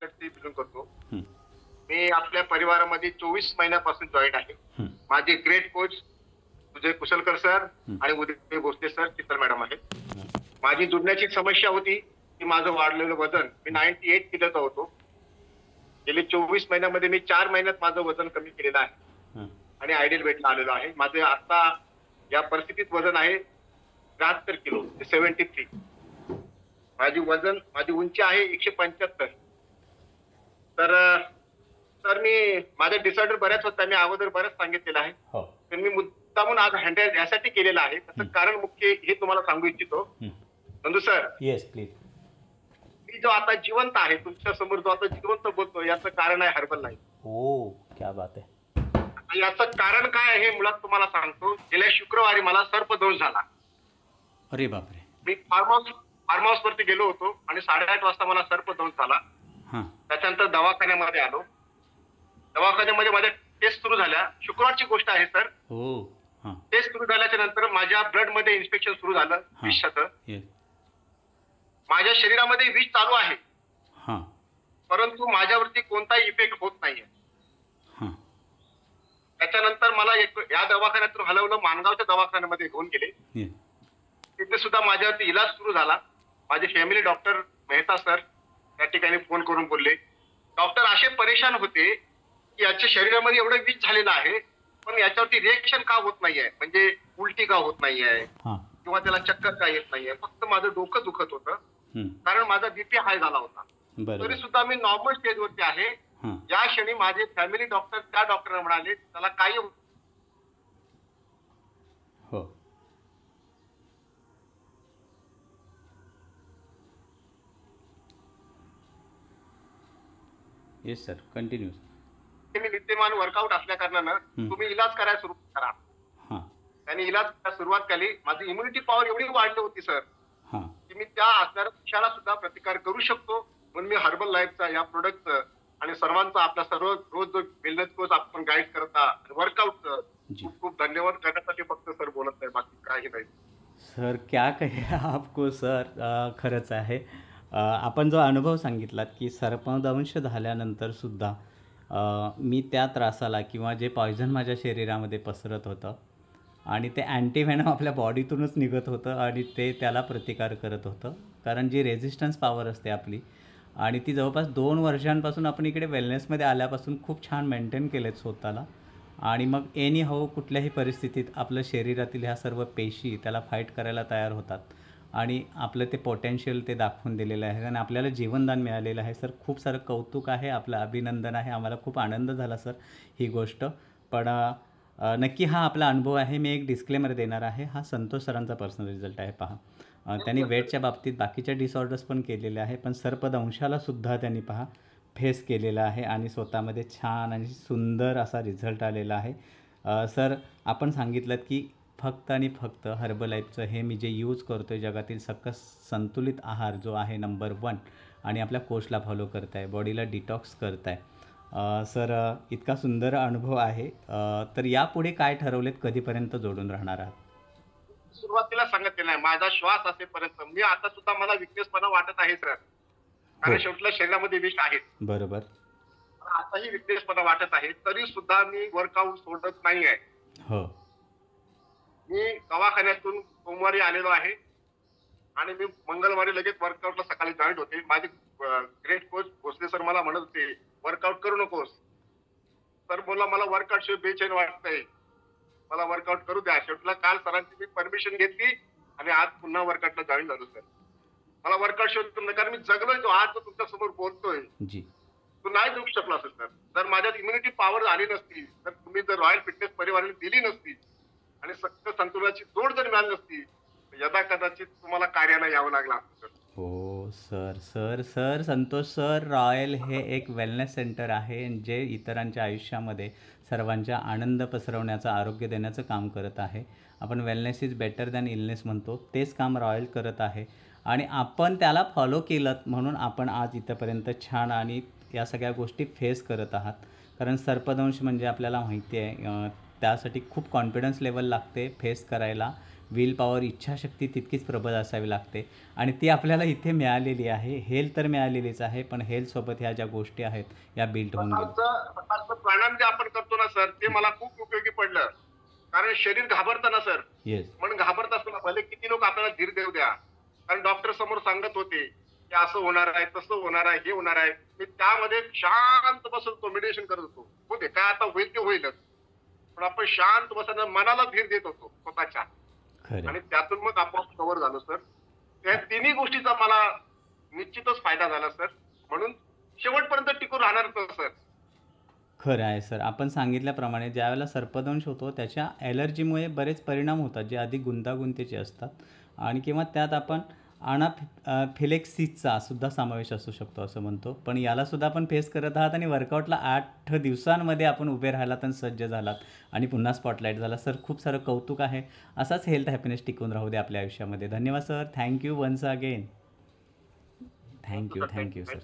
ते बिलॉंग करतो. हं, मी आपल्या परिवारामध्ये 24 महिन्यापासून जॉईन आहे. हं, माझे ग्रेट कोच सुजय कुशलकर सर हं, आणि उदय भोसले सर, चित्तल मॅडम आहेत. हं, माझी जुळण्याची एक समस्या होती, की माझं वाढलेलं वजन मी 98 किलोचा होतो. गेले 24 महिन्यामध्ये मी 4 महिन्यात माझं वजन कमी केलेलं आहे हं. आणि आयडियल वेटला आलेलो आहे. माझे आता या परिस्थितीत वजन आहे 73 किलो, 73. माझी उंची आहे 175. तर तर मी माझा डिसऑर्डर बऱ्याच होता. मी अगोदर बऱ्याच सांगितलेलं आहे. हो. तर मी मुद्दामून आज हँडल यासाठी केलेलं आहे. त्याचं हं, कारण मुख्य हे तुम्हाला सांगू इच्छितो. हं. Nandu sir, yes please. मी जो आता जिवंत आहे, तुमच्या समोर जो आता जिवंत बोलतो, याचं कारण आहे हर्बल लाईफ. ओ क्या बात है. याचं कारण काय आहे हे मुळात तुम्हाला सांगतो. गेल्या शुक्रवारी मला सर्पदंश झाला. अरे बापरे. मी फार्म हाऊस वरती गेलो होतो आणि 8:30 वाजता मला सर्पदंश झाला. हां. त्याच्यानंतर दवाखान्यामध्ये आलो. दवाखान्यामध्ये माझ्या टेस्ट सुरू झाल्या. शुक्रवारची गोष्ट आहे सर. ओ. हां. टेस्ट सुरू झाल्याच्या नंतर माझ्या ब्लड मध्ये इन्स्पेक्शन सुरू झालं हां. विषाचं. येस. माझ्या शरीरामध्ये विष चालू आहे, हां. परंतु माझ्यावरती कोणताही इफेक्ट होत नाहीये. हां. त्याच्यानंतर मला या दवाखान्यातून हलवलं, माणगावच्या दवाखान्यामध्ये घेऊन गेले. येस. तिथे सुद्धा माझ्यावरती इलाज सुरू झाला. माझे फॅमिली डॉक्टर मेहता सर त्या ठिकाणी फोन करून बोलले. डॉक्टर असे परेशान होते की याच्या शरीरामध्ये एवढं विष झालेलं आहे, पण याच्यावरती रिएक्शन का होत नाहीये, म्हणजे उलटी का होत नाहीये हां. किंवा त्याला चक्कर का येत नाहीये. फक्त माझं डोकं दुखत होतं, हं. कारण माझा बीपी हाय झाला होता. बरोबर. तरी सुद्धा मी नॉर्मल स्टेजवरती आहे. हां. या क्षणी माझे फॅमिली डॉक्टर त्या डॉक्टरला म्हणाले त्याला काही हो. Yes sir continue. मी विद्यमान वर्कआउट असल्या कारणानं हं. तुम्ही इलाज करायला सुरू करा. हां. त्यांनी इलाज करायला सुरुवात केली. माझी इम्युनिटी पॉवर एवढी वाढली होती सर, हां. की मी त्या असणाऱ्या विषयाला सुद्धा प्रतिकार करू शकतो. म्हणून मी हर्बल लाईफचा या प्रोडक्टचं आणि सर्वांचा आपला सर्व रोज जो वेलनेस कोर्स आपण गाईड करता वर्कआउटचं जी. खूप खूप धन्यवाद करण्यासाठी फक्त सर बोलत नाही, बाकी काही नाही. सर क्या कहे आपको सर. खरंच आहे. आपण जो अनुभव सांगितलात की सर्पदंश झाल्यानंतरसुद्धा मी त्या त्रासाला किंवा जे पॉयझन माझ्या शरीरामध्ये पसरत होतं आणि ते अँटीव्हेनम आपल्या बॉडीतूनच निघत होतं आणि ते त्याला प्रतिकार करत होतं. कारण जी रेझिस्टन्स पॉवर असते आपली आणि ती जवळपास 2 वर्षांपासून आपण इकडे वेलनेसमध्ये आल्यापासून खूप छान मेंटेन केलेत स्वतःला. आणि मग एनी हाऊ कुठल्याही परिस्थितीत आपलं शरीरातील ह्या सर्व पेशी त्याला फाईट करायला तयार होतात आणि आपलं ते पोटेन्शियल ते दाखवून दिलेलं आहे आणि आपल्याला जीवनदान मिळालेलं आहे. सर खूप सारं कौतुक आहे, आपलं अभिनंदन आहे. आम्हाला खूप आनंद झाला सर ही गोष्ट. पण नक्की हा आपला अनुभव आहे. मी एक डिस्क्लेमर देणार आहे. हा संतोष सरांचा पर्सनल रिझल्ट आहे. पहा त्यांनी वेटच्या बाबतीत बाकीच्या डिसऑर्डर्स पण केलेले आहे, पण सर्पदंशालासुद्धा त्यांनी पहा फेस केलेला आहे आणि स्वतःमध्ये छान आणि सुंदर असा रिझल्ट आलेला आहे. सर आपण सांगितलं की फक्त आणि फक्त हर्बलाईफचं हे मी जे यूज करतो आहे जगातील सकस संतुलित आहार जो आहे नंबर 1 आणि आपल्या कोचला फॉलो करताय, बॉडीला डिटॉक्स करताय. सर इतका सुंदर अनुभव आहे. तर यापुढे काय ठरवलेत, कधीपर्यंत जोडून राहणार आहात? सुरुवातीला सांगितलेलं नाही, माझा श्वास असेपर्यंत मी आता सुद्धा मला विकनेसपणा वाटत आहे सर, कारण शेवटल्या शरीरामध्ये विष आहे. बरोबर. आताही विकनेसपणा वाटत आहे, तरी सुद्धा मी वर्कआउट सोडत नाही आहे. हो. मी दवाखान्यातून सोमवारी आलेलो आहे आणि मी मंगळवारी लगेच वर्कआउटला सकाळी जॉईन होते. माझे ग्रेट कोच भोसले सर मला म्हणत होते वर्कआउट करू नकोस. सर बोलला मला वर्कआउट शिवाय बेचैन वाटतंय, मला वर्कआउट करू द्या. शेवटला काल सरांची मी परमिशन घेतली आणि आज पुन्हा वर्कआउटला जॉईन झालो सर. मला वर्कआउट शिवाय, कारण मी जगलोय, तो आज जो तुमच्या समोर बोलतोय जी. तो नाही जगू शकलो असेल सर. जर माझ्यात इम्युनिटी पॉवर आली नसती, तर तुम्ही जर रॉयल फिटनेस परिवाराने दिली नसती आणि सक्त संतुलनाची जोड जर मिळाली नसती, यदा कदाचित तुम्हाला कार्याला यावं लागलं असतं सर. हो sir. Sir sir Santosh sir, royal हे एक वेलनेस सेंटर आहे जे इतरांच्या आयुष्यामध्ये सर्वांच्या आनंद पसरवण्याचं, आरोग्य देण्याचं काम करत आहे. आपण wellness is better than illness म्हणतो, तेच काम रॉयल करत आहे आणि आपण त्याला फॉलो केलं म्हणून आपण आज इथंपर्यंत छान आणि या सगळ्या गोष्टी फेस करत आहात. कारण सर्पदंश म्हणजे आपल्याला माहिती आहे, त्यासाठी खूप कॉन्फिडन्स लेवल लागते फेस करायला. विल पॉवर, इच्छाशक्ती तितकीच प्रबळ असावी लागते आणि ती आपल्याला इथे मिळालेली आहे. हेल्थ तर मिळालेलीच आहे, पण हेल्थसोबत ह्या ज्या गोष्टी आहेत या बिल्ट होऊन गेल्या. सकाळचं प्राणायाम जे आपण करतो ना सर, ते मला खूप उपयोगी पडलं. कारण शरीर घाबरतं ना सर, येस. मन घाबरत असताना भले किती लोक आपल्याला धीर देऊ द्या, कारण डॉक्टर समोर सांगत होते की असं होणार आहे, तसं होणार आहे, हे होणार आहे. मी त्यामध्ये शांत बसत होतो, मेडिटेशन करत होतो. होते काय आता होईल ते होईलच, पण आपण शांत बसायला मनाला धीर देत होतो स्वतःच्या, खरं. आणि त्यातून मग आपोआप कव्हर झालं सर. त्या तिन्ही गोष्टीचा मला निश्चितच फायदा झाला सर. म्हणून शेवटपर्यंत टिकून राहणार सर. खरं आहे सर. आपण सांगितल्याप्रमाणे ज्यावेळेला सर्पदंश होतो त्याच्या ॲलर्जीमुळे बरेच परिणाम होतात जे अधिक गुंतागुंतीचे असतात आणि किंवा त्यात आपण फिलेक्सिसचा सुद्धा समावेश असू शकतो असं म्हणतो. पण यालासुद्धा आपण फेस करत आहात आणि वर्कआउटला 8 दिवसांमध्ये आपण उभे राहिलात आणि सज्ज झालात आणि पुन्हा स्पॉटलाईट झाला. सर खूप सारं कौतुक आहे. असाच हेल्थ हॅपीनेस टिकून राहू दे आपल्या आयुष्यामध्ये. धन्यवाद sir. Thank you once again. Thank you thank you sir.